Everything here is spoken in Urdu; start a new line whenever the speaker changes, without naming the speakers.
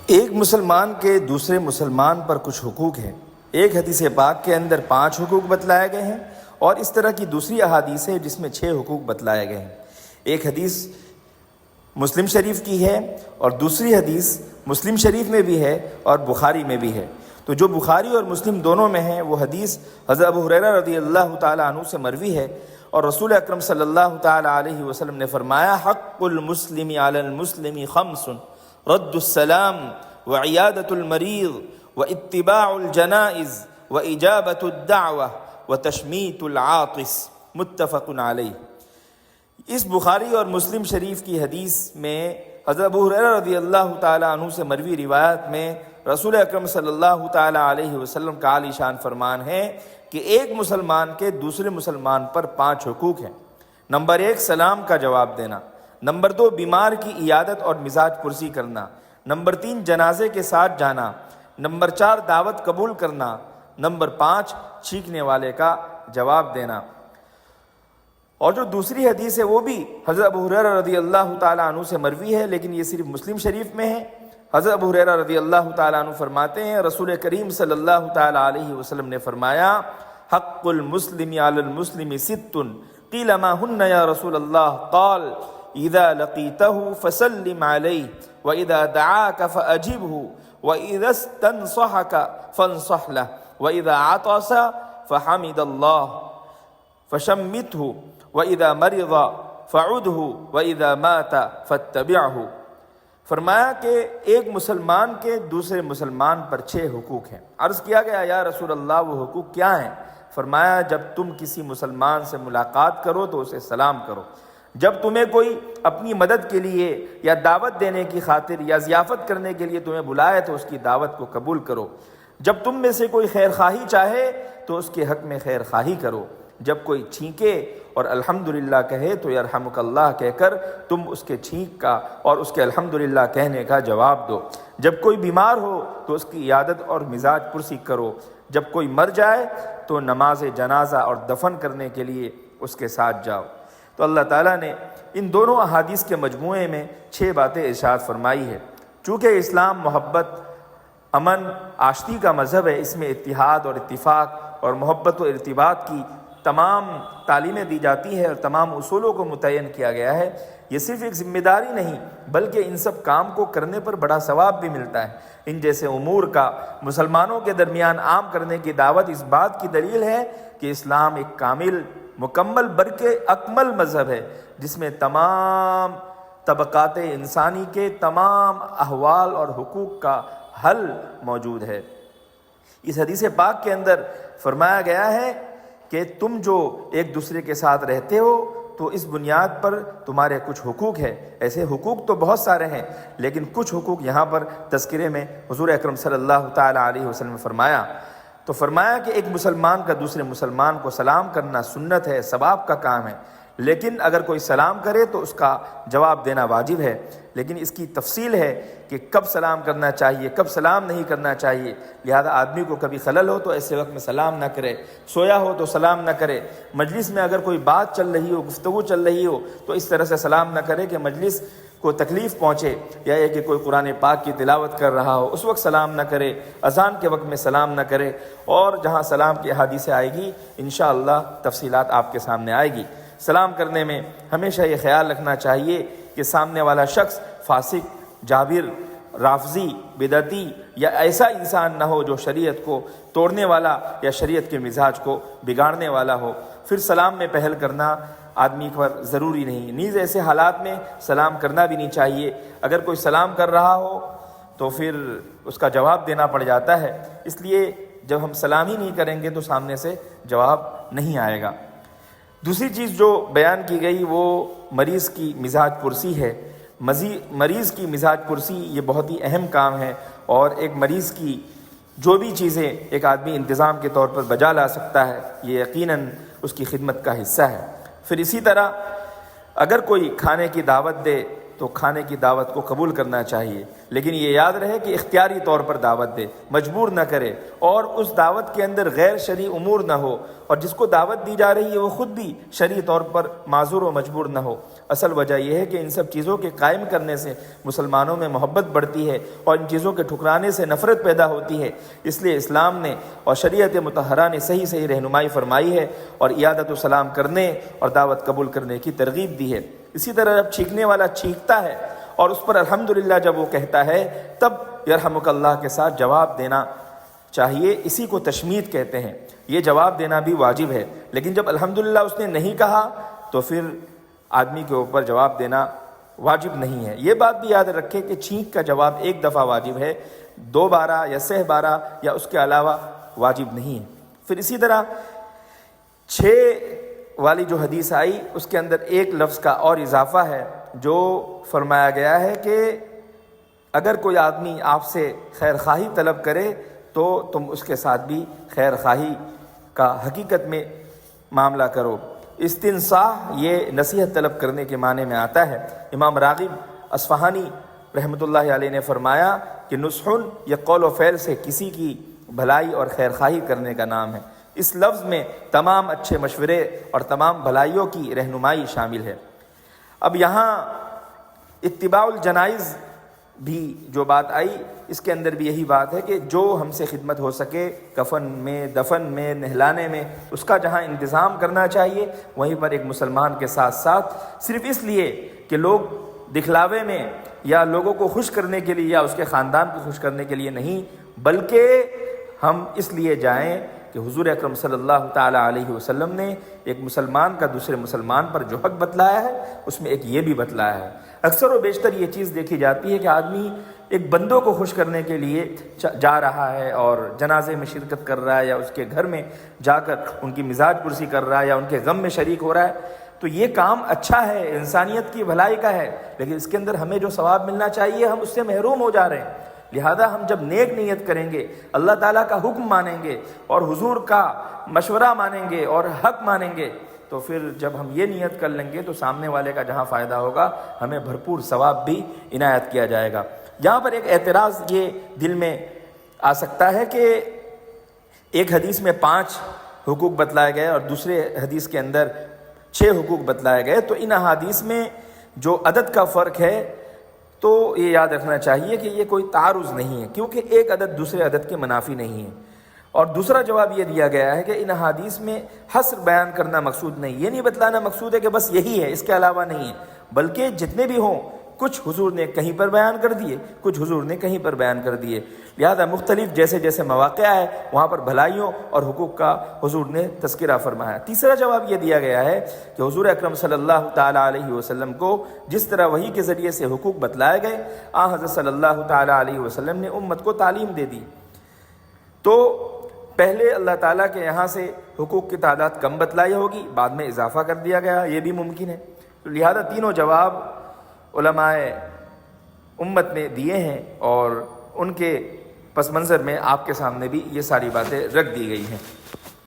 ایک مسلمان کے دوسرے مسلمان پر کچھ حقوق ہیں۔ ایک حدیث پاک کے اندر 5 حقوق بتلائے گئے ہیں اور اس طرح کی دوسری احادیث ہے جس میں 6 حقوق بتلائے گئے ہیں۔ ایک حدیث مسلم شریف کی ہے اور دوسری حدیث مسلم شریف میں بھی ہے اور بخاری میں بھی ہے۔ تو جو بخاری اور مسلم دونوں میں ہے وہ حدیث حضرت ابو ہریرہ رضی اللہ تعالی عنہ سے مروی ہے، اور رسول اکرم صلی اللہ تعالی علیہ وسلم نے فرمایا حق المسلم علی المسلم 5 رد السلام وعیادۃ المریض واتباع الجنائز واجابۃ الدعوہ وتشمیت العاطس، متفق علیہ۔ اس بخاری اور مسلم شریف کی حدیث میں حضرت ابو ہریرہ رضی اللہ تعالی عنہ سے مروی روایت میں رسول اکرم صلی اللہ تعالی علیہ وسلم کا عالی شان فرمان ہے کہ ایک مسلمان کے دوسرے مسلمان پر 5 حقوق ہیں۔ نمبر 1 سلام کا جواب دینا، نمبر 2 بیمار کی عیادت اور مزاج پرسی کرنا، نمبر 3 جنازے کے ساتھ جانا، نمبر 4 دعوت قبول کرنا، نمبر 5 چھینکنے والے کا جواب دینا۔ اور جو دوسری حدیث ہے وہ بھی حضرت ابو ہریرہ رضی اللہ تعالیٰ عنہ سے مروی ہے، لیکن یہ صرف مسلم شریف میں ہے۔ حضرت ابو ہریرہ رضی اللہ تعالیٰ عنہ فرماتے ہیں رسول کریم صلی اللہ تعالیٰ علیہ وسلم نے فرمایا حق المسلم علی المسلم 6 قیل ما ہن یا رسول اللہ قال اذا لقیتہ فسلم علیہ واذا دعاک فاجبہ واذا استنصحک فانصح لہ واذا عطس فحمد اللہ فشمتہ وَإِذَا مَرِضَ فَعُدْهُ وَإِذَا مَاتَ فَاتَّبِعْهُ۔ فرمایا کہ ایک مسلمان کے دوسرے مسلمان پر 6 حقوق ہیں۔ عرض کیا گیا یا رسول اللہ وہ حقوق کیا ہیں؟ فرمایا جب تم کسی مسلمان سے ملاقات کرو تو اسے سلام کرو، جب تمہیں کوئی اپنی مدد کے لیے یا دعوت دینے کی خاطر یا ضیافت کرنے کے لیے تمہیں بلائے تو اس کی دعوت کو قبول کرو، جب تم میں سے کوئی خیر خواہی چاہے تو اس کے حق میں خیر خواہی کرو، جب کوئی چھینکے اور الحمدللہ کہے تو یرحمک اللہ کہہ کر تم اس کے چھینک کا اور اس کے الحمدللہ کہنے کا جواب دو، جب کوئی بیمار ہو تو اس کی عیادت اور مزاج پرسی کرو، جب کوئی مر جائے تو نماز جنازہ اور دفن کرنے کے لیے اس کے ساتھ جاؤ۔ تو اللہ تعالیٰ نے ان دونوں احادیث کے مجموعے میں 6 باتیں ارشاد فرمائی ہے۔ چونکہ اسلام محبت، امن، آشتی کا مذہب ہے، اس میں اتحاد اور اتفاق اور محبت و ارتباط کی تمام تعلیمیں دی جاتی ہے اور تمام اصولوں کو متعین کیا گیا ہے۔ یہ صرف ایک ذمہ داری نہیں بلکہ ان سب کام کو کرنے پر بڑا ثواب بھی ملتا ہے۔ ان جیسے امور کا مسلمانوں کے درمیان عام کرنے کی دعوت اس بات کی دلیل ہے کہ اسلام ایک کامل، مکمل بلکہ اکمل مذہب ہے جس میں تمام طبقات انسانی کے تمام احوال اور حقوق کا حل موجود ہے۔ اس حدیث پاک کے اندر فرمایا گیا ہے کہ تم جو ایک دوسرے کے ساتھ رہتے ہو تو اس بنیاد پر تمہارے کچھ حقوق ہے۔ ایسے حقوق تو بہت سارے ہیں لیکن کچھ حقوق یہاں پر تذکرے میں حضور اکرم صلی اللہ تعالی علیہ وسلم نے فرمایا، تو فرمایا کہ ایک مسلمان کا دوسرے مسلمان کو سلام کرنا سنت ہے، ثواب کا کام ہے، لیکن اگر کوئی سلام کرے تو اس کا جواب دینا واجب ہے، لیکن اس کی تفصیل ہے کہ کب سلام کرنا چاہیے، کب سلام نہیں کرنا چاہیے۔ لہذا آدمی کو کبھی خلل ہو تو ایسے وقت میں سلام نہ کرے، سویا ہو تو سلام نہ کرے، مجلس میں اگر کوئی بات چل رہی ہو، گفتگو چل رہی ہو تو اس طرح سے سلام نہ کرے کہ مجلس کو تکلیف پہنچے، یا یہ کہ کوئی قرآن پاک کی تلاوت کر رہا ہو اس وقت سلام نہ کرے، اذان کے وقت میں سلام نہ کرے۔ اور جہاں سلام کی احادیث آئے گی انشاءاللہ تفصیلات آپ کے سامنے آئے گی۔ سلام کرنے میں ہمیشہ یہ خیال رکھنا چاہیے کہ سامنے والا شخص فاسق، جابر، رافضی، بدعتی یا ایسا انسان نہ ہو جو شریعت کو توڑنے والا یا شریعت کے مزاج کو بگاڑنے والا ہو۔ پھر سلام میں پہل کرنا آدمی پر ضروری نہیں، نیز ایسے حالات میں سلام کرنا بھی نہیں چاہیے۔ اگر کوئی سلام کر رہا ہو تو پھر اس کا جواب دینا پڑ جاتا ہے، اس لیے جب ہم سلام ہی نہیں کریں گے تو سامنے سے جواب نہیں آئے گا۔ دوسری چیز جو بیان کی گئی وہ مریض کی مزاج پرسی ہے۔ مریض کی مزاج پرسی یہ بہت ہی اہم کام ہے، اور ایک مریض کی جو بھی چیزیں ایک آدمی انتظام کے طور پر بجا لا سکتا ہے یہ یقیناً اس کی خدمت کا حصہ ہے۔ پھر اسی طرح اگر کوئی کھانے کی دعوت دے تو کھانے کی دعوت کو قبول کرنا چاہیے، لیکن یہ یاد رہے کہ اختیاری طور پر دعوت دے، مجبور نہ کرے، اور اس دعوت کے اندر غیر شرعی امور نہ ہو، اور جس کو دعوت دی جا رہی ہے وہ خود بھی شرعی طور پر معذور و مجبور نہ ہو۔ اصل وجہ یہ ہے کہ ان سب چیزوں کے قائم کرنے سے مسلمانوں میں محبت بڑھتی ہے اور ان چیزوں کے ٹھکرانے سے نفرت پیدا ہوتی ہے۔ اس لیے اسلام نے اور شریعت مطہرہ نے صحیح رہنمائی فرمائی ہے اور اعادت و سلام کرنے اور دعوت قبول کرنے کی ترغیب دی ہے۔ اسی طرح جب چھینکنے والا چھینکتا ہے اور اس پر الحمدللہ جب وہ کہتا ہے، تب یرحمک اللہ کے ساتھ جواب دینا چاہیے، اسی کو تشمیت کہتے ہیں۔ یہ جواب دینا بھی واجب ہے، لیکن جب الحمدللہ اس نے نہیں کہا تو پھر آدمی کے اوپر جواب دینا واجب نہیں ہے۔ یہ بات بھی یاد رکھے کہ چھینک کا جواب ایک دفعہ واجب ہے، 2 بارہ یا 6 بارہ یا اس کے علاوہ واجب نہیں ہے۔ پھر اسی طرح 6 والی جو حدیث آئی اس کے اندر ایک لفظ کا اور اضافہ ہے، جو فرمایا گیا ہے کہ اگر کوئی آدمی آپ سے خیر خواہی طلب کرے تو تم اس کے ساتھ بھی خیر خواہی کا حقیقت میں معاملہ کرو۔ استنصاح یہ نصیحت طلب کرنے کے معنی میں آتا ہے۔ امام راغب اصفہانی رحمۃ اللہ علیہ نے فرمایا کہ نصح یہ قول و فعل سے کسی کی بھلائی اور خیر خواہی کرنے کا نام ہے۔ اس لفظ میں تمام اچھے مشورے اور تمام بھلائیوں کی رہنمائی شامل ہے۔ اب یہاں اتباع الجنائز بھی جو بات آئی، اس کے اندر بھی یہی بات ہے کہ جو ہم سے خدمت ہو سکے کفن میں، دفن میں، نہلانے میں، اس کا جہاں انتظام کرنا چاہیے، وہیں پر ایک مسلمان کے ساتھ ساتھ صرف اس لیے کہ لوگ دکھلاوے میں یا لوگوں کو خوش کرنے کے لیے یا اس کے خاندان کو خوش کرنے کے لیے نہیں، بلکہ ہم اس لیے جائیں کہ حضور اکرم صلی اللہ تعالیٰ علیہ وسلم نے ایک مسلمان کا دوسرے مسلمان پر جو حق بتلایا ہے اس میں ایک یہ بھی بتلایا ہے۔ اکثر و بیشتر یہ چیز دیکھی جاتی ہے کہ آدمی ایک بندوں کو خوش کرنے کے لیے جا رہا ہے اور جنازے میں شرکت کر رہا ہے یا اس کے گھر میں جا کر ان کی مزاج پرسی کر رہا ہے یا ان کے غم میں شریک ہو رہا ہے، تو یہ کام اچھا ہے، انسانیت کی بھلائی کا ہے، لیکن اس کے اندر ہمیں جو ثواب ملنا چاہیے ہم اس سے محروم ہو جا رہے ہیں۔ لہذا ہم جب نیک نیت کریں گے، اللہ تعالیٰ کا حکم مانیں گے اور حضور کا مشورہ مانیں گے اور حق مانیں گے، تو پھر جب ہم یہ نیت کر لیں گے تو سامنے والے کا جہاں فائدہ ہوگا ہمیں بھرپور ثواب بھی عنایت کیا جائے گا۔ یہاں پر ایک اعتراض یہ دل میں آ سکتا ہے کہ ایک حدیث میں 5 حقوق بتلائے گئے اور دوسرے حدیث کے اندر 6 حقوق بتلائے گئے، تو ان احادیث میں جو عدد کا فرق ہے تو یہ یاد رکھنا چاہیے کہ یہ کوئی تعارض نہیں ہے، کیونکہ ایک عدد دوسرے عدد کے منافی نہیں ہے۔ اور دوسرا جواب یہ دیا گیا ہے کہ ان احادیث میں حصر بیان کرنا مقصود نہیں، یہ نہیں بتلانا مقصود ہے کہ بس یہی ہے، اس کے علاوہ نہیں ہے، بلکہ جتنے بھی ہوں کچھ حضور نے کہیں پر بیان کر دیے، کچھ حضور نے کہیں پر بیان کر دیے، لہذا مختلف جیسے جیسے مواقع آئے وہاں پر بھلائیوں اور حقوق کا حضور نے تذکرہ فرمایا۔ تیسرا جواب یہ دیا گیا ہے کہ حضور اکرم صلی اللہ تعالیٰ علیہ وسلم کو جس طرح وحی کے ذریعے سے حقوق بتلائے گئے، حضرت صلی اللہ تعالیٰ علیہ وسلم نے امت کو تعلیم دے دی۔ تو پہلے اللہ تعالیٰ کے یہاں سے حقوق کی تعداد کم بتلائی ہوگی، بعد میں اضافہ کر دیا گیا، یہ بھی ممکن ہے۔ تو لہذا تینوں جواب علماء امت نے دیے ہیں اور ان کے پس منظر میں آپ کے سامنے بھی یہ ساری باتیں رکھ دی گئی ہیں۔